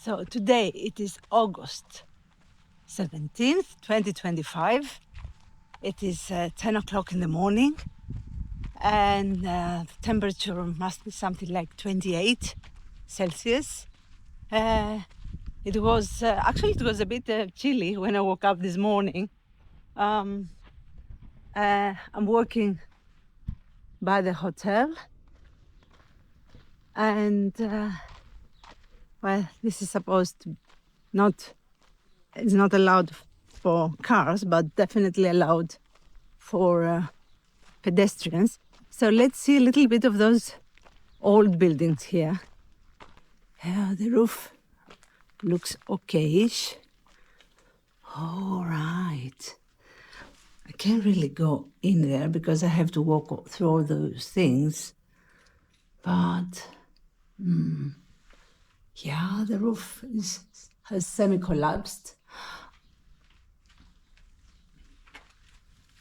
So today it is August 17th, 2025. It is 10 o'clock in the morning, and the temperature must be something like 28 Celsius. It was actually a bit chilly when I woke up this morning. I'm working by the hotel, and well, this is supposed to it's not allowed for cars, but definitely allowed for pedestrians. So let's see a little bit of those old buildings here. Yeah, the roof looks okayish. All right. I can't really go in there because I have to walk through all those things. But, yeah, the roof has semi-collapsed.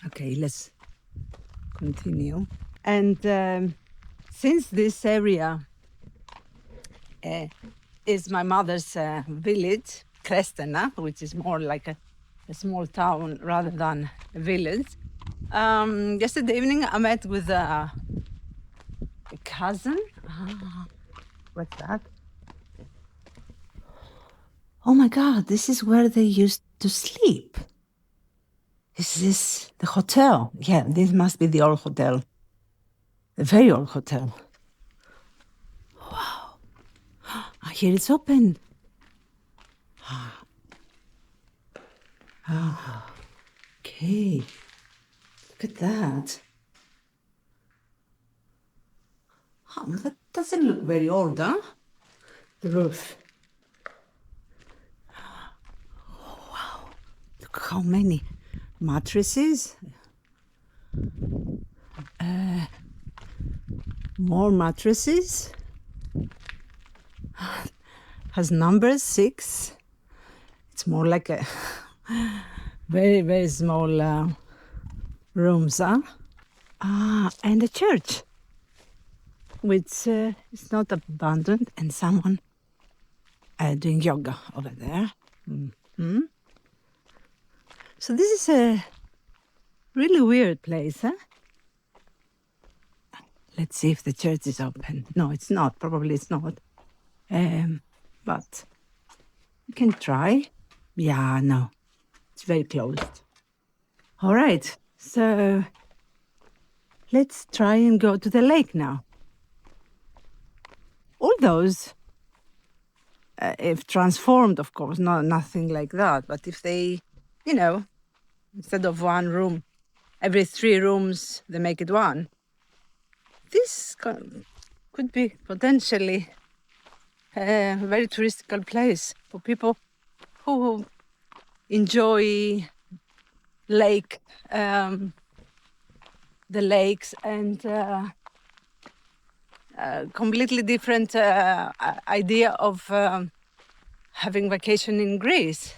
Okay, let's continue. And since this area is my mother's village, Krestena, which is more like a small town rather than a village, yesterday evening I met with a cousin. What's that? Oh my God, this is where they used to sleep. Is this the hotel? Yeah, this must be the old hotel. The very old hotel. Wow. Here it's open. Okay. Look at that. That doesn't look very old, huh? The roof. Oh, wow. Look how many mattresses. More mattresses. Has numbers 6. It's more like a very, very small rooms, huh? And a church, which is not abandoned, and someone doing yoga over there. Mm-hmm. So this is a really weird place, huh? Let's see if the church is open. No, it's not. Probably it's not. But you can try. Yeah, no, it's very closed. All right, so let's try and go to the lake now. All those, if transformed, of course, nothing like that. But if they, instead of one room, every 3 rooms, they make it one. This could be potentially a very touristical place for people who enjoy the lakes, and completely different idea of having vacation in Greece.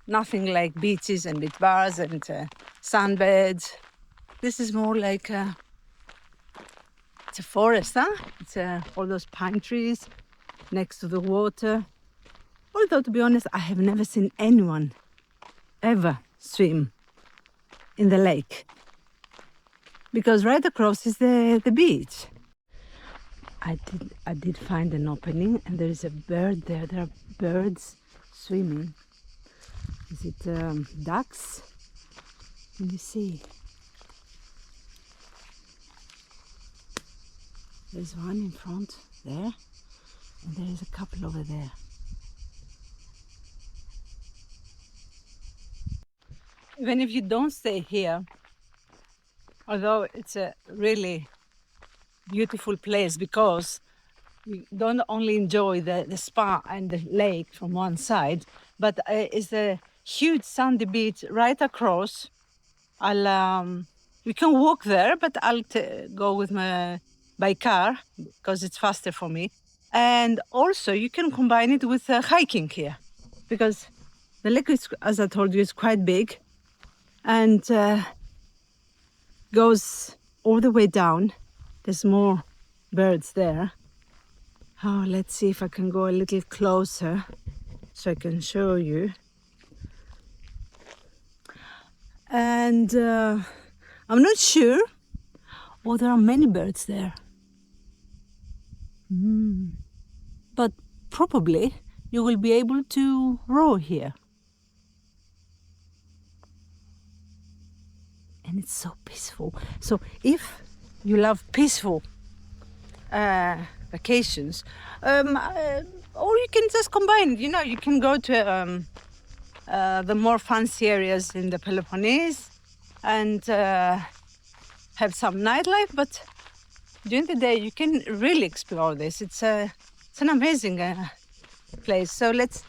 Nothing like beaches and beach bars and sunbeds. This is more like it's a forest, huh? It's all those pine trees next to the water. Although, to be honest, I have never seen anyone ever swim in the lake, because right across is the beach. I did find an opening, and there is a bird there. There are birds swimming. Is it ducks? Let me see. There's one in front there, and there is a couple over there. Even if you don't stay here, although it's a really beautiful place, because you don't only enjoy the spa and the lake from one side, but it's a huge sandy beach right across. We can walk there, but I'll go with by car because it's faster for me. And also you can combine it with hiking here, because the lake is, as I told you, is quite big, and goes all the way down. There's more birds there. Oh, let's see if I can go a little closer. so I can show you. And I'm not sure. Oh, there are many birds there. But probably you will be able to row here. And it's so peaceful. So if you love peaceful vacations, or you can just combine, you know, you can go to the more fancy areas in the Peloponnese and have some nightlife, but during the day you can really explore this. It's an amazing place. So let's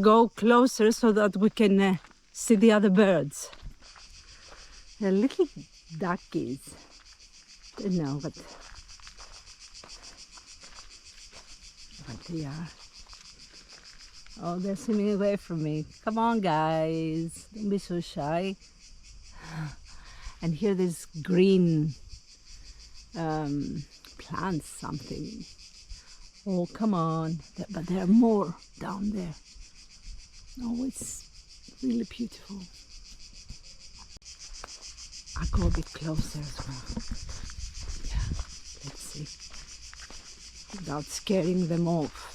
go closer so that we can see the other birds. The little duckies. Don't know what they are. Oh, they're swimming away from me. Come on, guys. Don't be so shy. And here there's green plants, something. Oh, come on. But there are more down there. Oh, it's really beautiful. I'll go a bit closer as well. Yeah, let's see. Without scaring them off.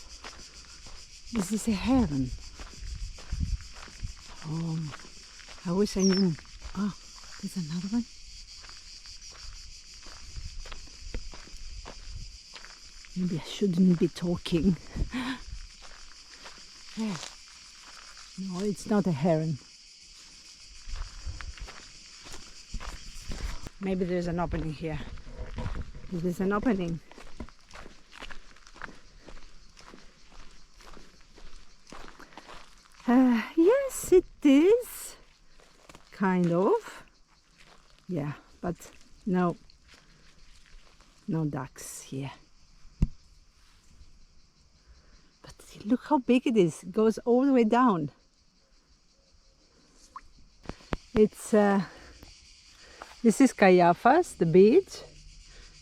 This is a heron. Oh, I wish I knew. Oh, there's another one. Maybe I shouldn't be talking. Yeah. No, it's not a heron. Maybe there's an opening here. There's an opening. Yes, it is. Kind of. Yeah, but no ducks here. But look how big it is. It goes all the way down. It's this is Kaiafas, the beach.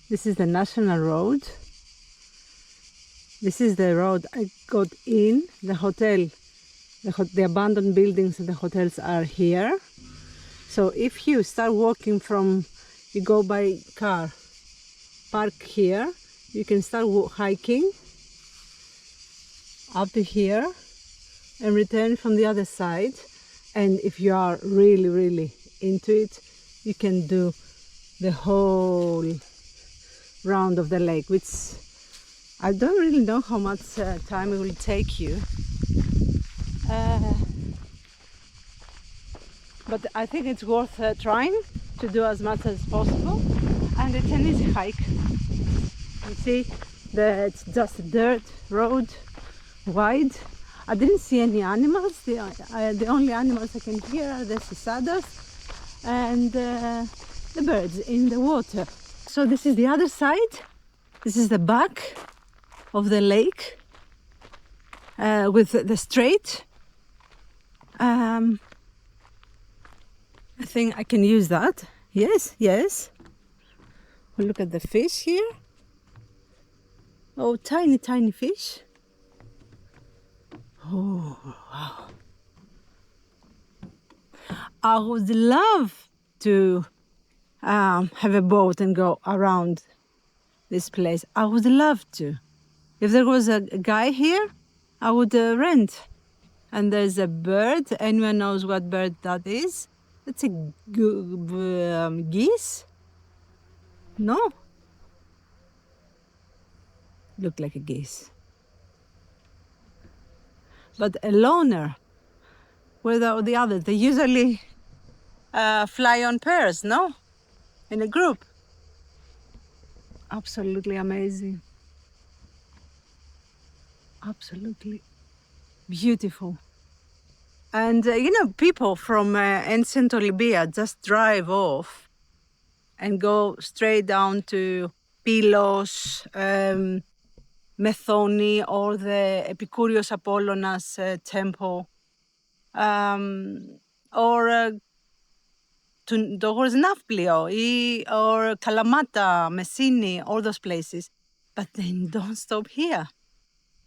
This is the national road. This is the road I got in. The hotel, the abandoned buildings and the hotels are here. So if you start walking you go by car, park here, you can start hiking up to here and return from the other side. And if you are really, really into it, you can do the whole round of the lake, which I don't really know how much time it will take you. But I think it's worth trying to do as much as possible. And it's an easy hike. You see, it's just a dirt road, wide. I didn't see any animals. The only animals I can hear are the cicadas and the birds in the water. So this is the other side. This is the back of the lake with the strait. I think I can use that. Yes. Well, look at the fish here. Oh, tiny, tiny fish. Oh, wow. I would love to have a boat and go around this place. I would love to. If there was a guy here, I would rent. And there's a bird. Anyone knows what bird that is? It's a geese? No? Look like a geese. But a loner. Where are the others? They usually fly on pairs, no? In a group. Absolutely amazing. Absolutely beautiful. And people from Ancient Olympia just drive off and go straight down to Pylos, Methoni, or the Epicurios Apollonas temple, or towards Nafplio, or Kalamata, Messini, all those places. But they don't stop here,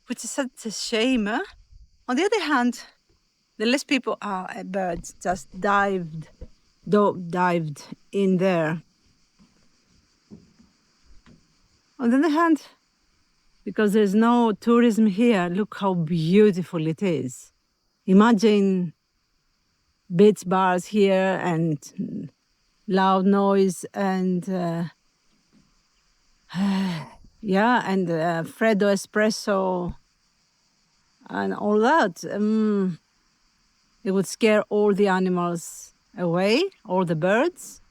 which is such a shame, huh? On the other hand, the less people are, birds just dived in there. On the other hand, because there's no tourism here, look how beautiful it is. Imagine beach bars here and loud noise and yeah, and Freddo espresso and all that. It would scare all the animals away, all the birds,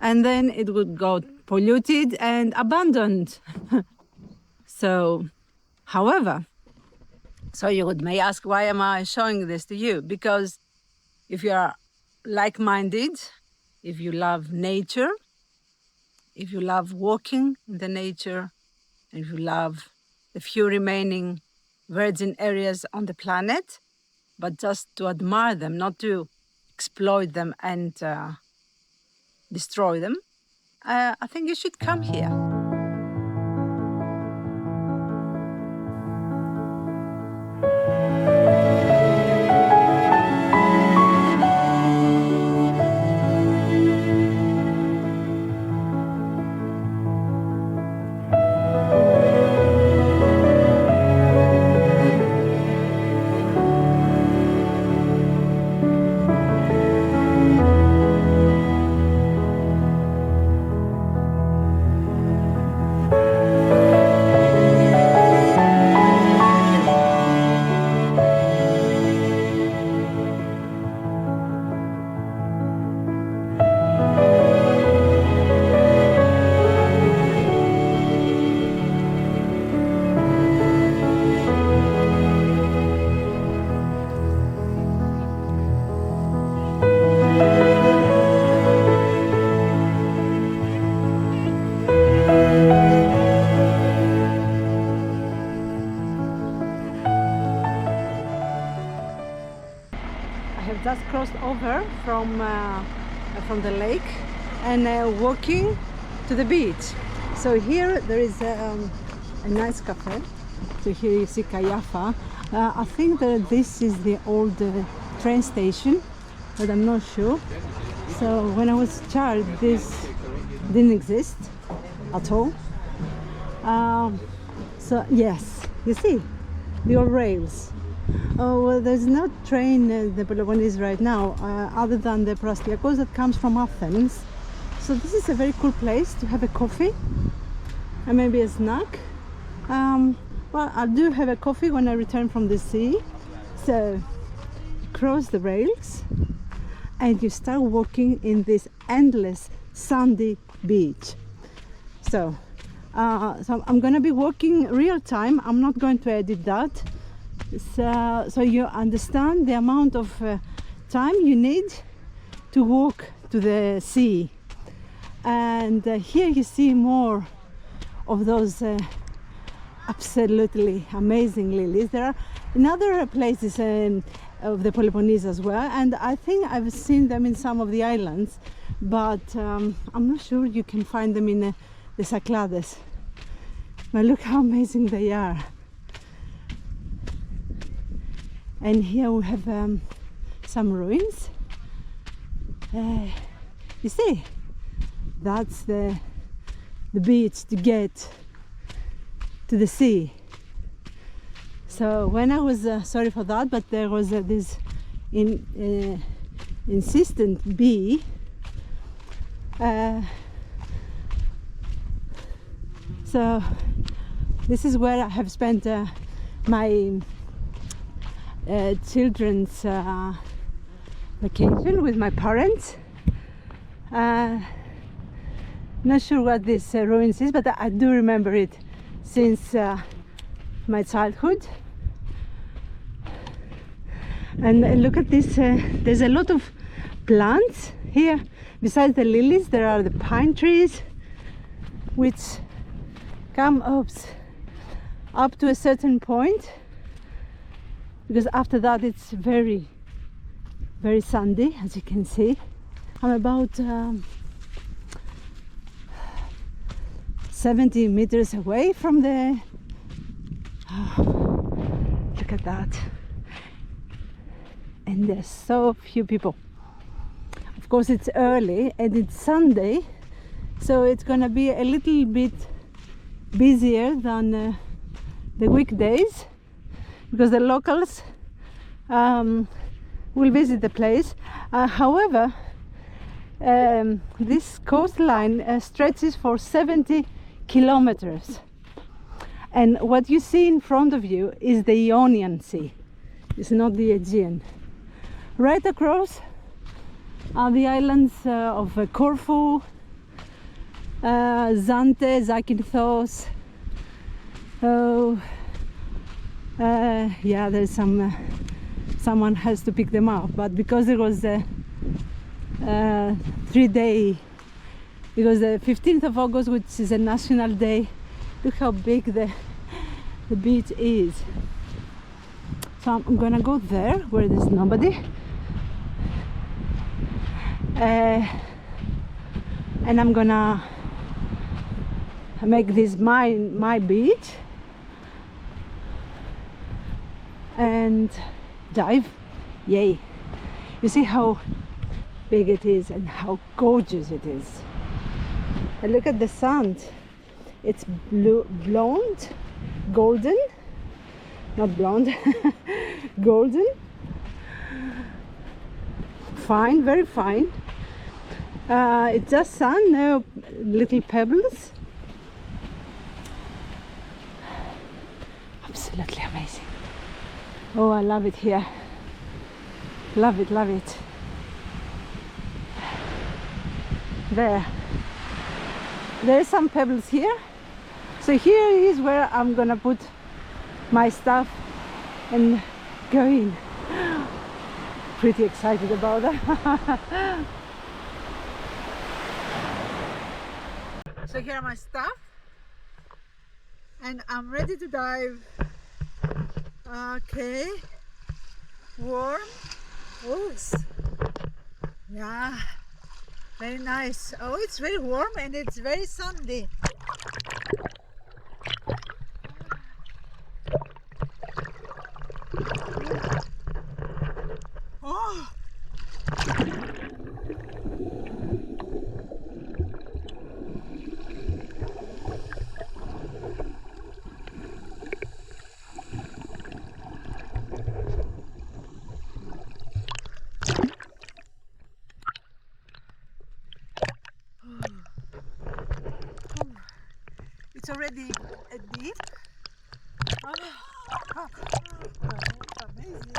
and then it would go polluted and abandoned. So, however, so you may ask, why am I showing this to you? Because if you are like-minded, if you love nature, if you love walking in the nature, and if you love the few remaining virgin areas on the planet, but just to admire them, not to exploit them and destroy them, I think you should come here. Just crossed over from the lake and walking to the beach. So here there is a nice cafe. So here you see Kaiafa. I think that this is the old train station, but I'm not sure. So when I was a child, this didn't exist at all. So yes, you see the old rails. Oh, well, there's no train in the Peloponnese right now, other than the Proastiakos that comes from Athens. So this is a very cool place to have a coffee and maybe a snack. Well, I do have a coffee when I return from the sea. So you cross the rails and you start walking in this endless sandy beach. So I'm going to be walking real time. I'm not going to edit that. So you understand the amount of time you need to walk to the sea. And here you see more of those absolutely amazing lilies. There are in other places of the Peloponnese as well, and I think I've seen them in some of the islands, but I'm not sure you can find them in the Cyclades. But look how amazing they are. And here we have some ruins. You see, that's the beach to get to the sea. So when I was sorry for that, but there was this insistent bee. So this is where I have spent my children's vacation with my parents. Not sure what this ruins is, but I do remember it since my childhood. And look at this, there's a lot of plants here. Besides the lilies, there are the pine trees, which come up to a certain point, because after that it's very, very sandy, as you can see. I'm about 70 meters away from the look at that. and there's so few people. Of course, it's early and it's Sunday, so it's gonna be a little bit busier than the weekdays, because the locals will visit the place. However, this coastline stretches for 70 kilometers, and what you see in front of you is the Ionian Sea. It's not the Aegean. Right across are the islands of Corfu, Zante, Zakynthos. Oh, yeah, there's someone has to pick them up, but because it was a 3-day, because the 15th of August, which is a national day, look how big the beach is. So I'm gonna go there where there's nobody, and I'm gonna make this my beach and dive. Yay! You see how big it is and how gorgeous it is. And look at the sand. It's blonde, golden, not blonde, golden, fine, very fine. It's just sand, no little pebbles. Absolutely amazing. Oh, I love it here. Love it, love it. There's some pebbles here. So here is where I'm gonna put my stuff and go in. Pretty excited about that. So here are my stuff, and I'm ready to dive. Okay, warm. Oh, yeah, very nice. Oh, it's very warm and it's very sandy. Oh. It's already a deep. Amazing.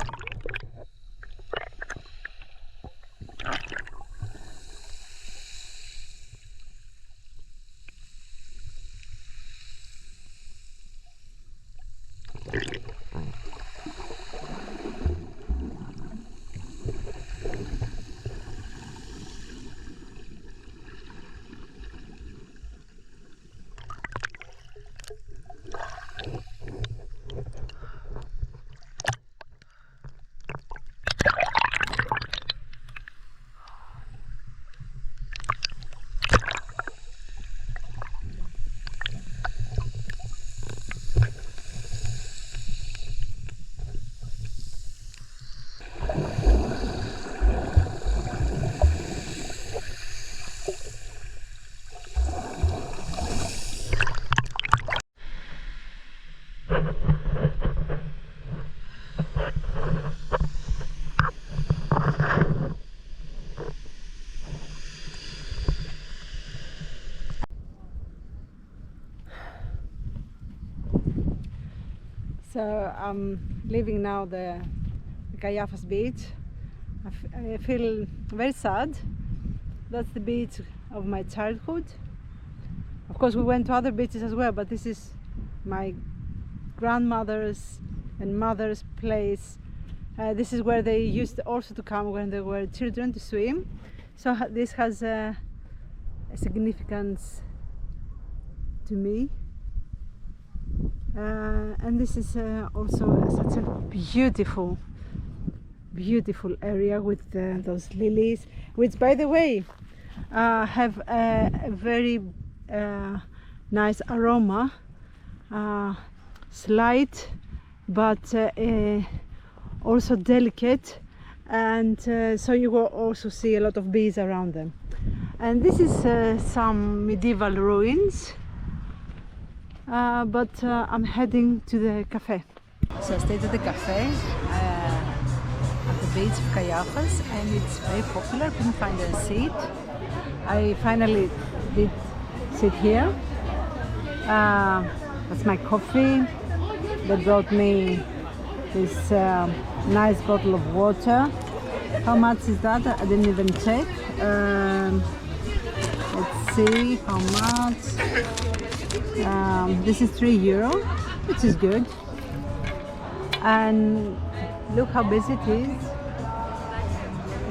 So I'm leaving now the Kaiafas Beach. I feel very sad. That's the beach of my childhood. Of course, we went to other beaches as well, but this is my grandmother's and mother's place. This is where they used also to come when they were children to swim. So this has a significance to me. And this is also such a beautiful area with those lilies, which, by the way, have a very nice aroma, slight but also delicate, and so you will also see a lot of bees around them. And this is some medieval ruins, but I'm heading to the cafe. So I stayed at the cafe at the beach of Kaiafas, and it's very popular. Couldn't find a seat. I finally did sit here. That's my coffee. They brought me this nice bottle of water. How much is that? I didn't even check. Let's see how much. This is €3, which is good. And look how busy it is.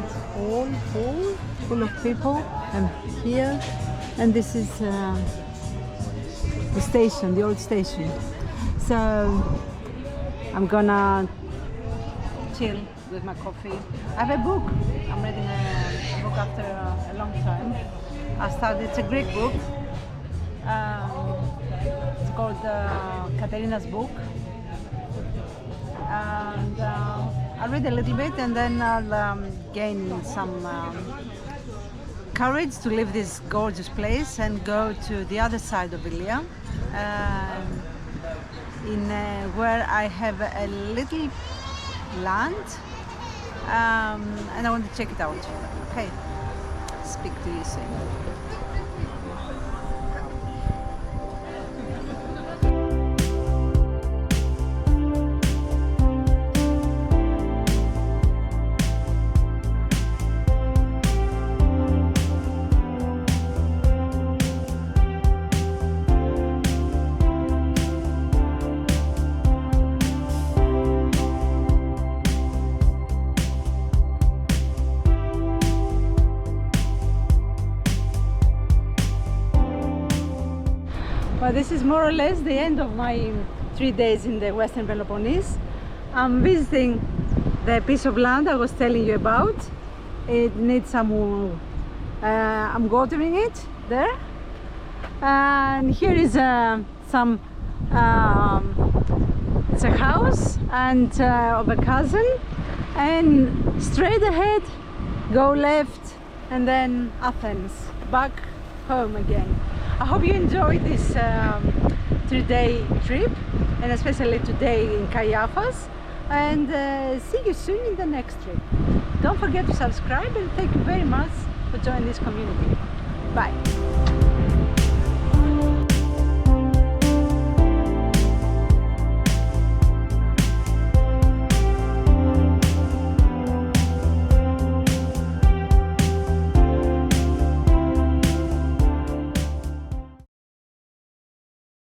It's all full of people. I'm here, and this is the station, the old station. So I'm gonna chill with my coffee. I have a book. I'm reading a book after a long time. It's a Greek book. It's called Katerina's book. And I'll read a little bit, and then I'll gain some courage to leave this gorgeous place and go to the other side of Ilia, where I have a little land, and I want to check it out. Okay, speak to you soon. Well, this is more or less the end of my 3 days in the Western Peloponnese. I'm visiting the piece of land I was telling you about. It needs some, I'm watering it there. And here is some, it's a house and of a cousin. And straight ahead, go left, and then Athens, back home again. I hope you enjoyed this 3-day trip, and especially today in Kaiafas, and see you soon in the next trip. Don't forget to subscribe, and thank you very much for joining this community. Bye.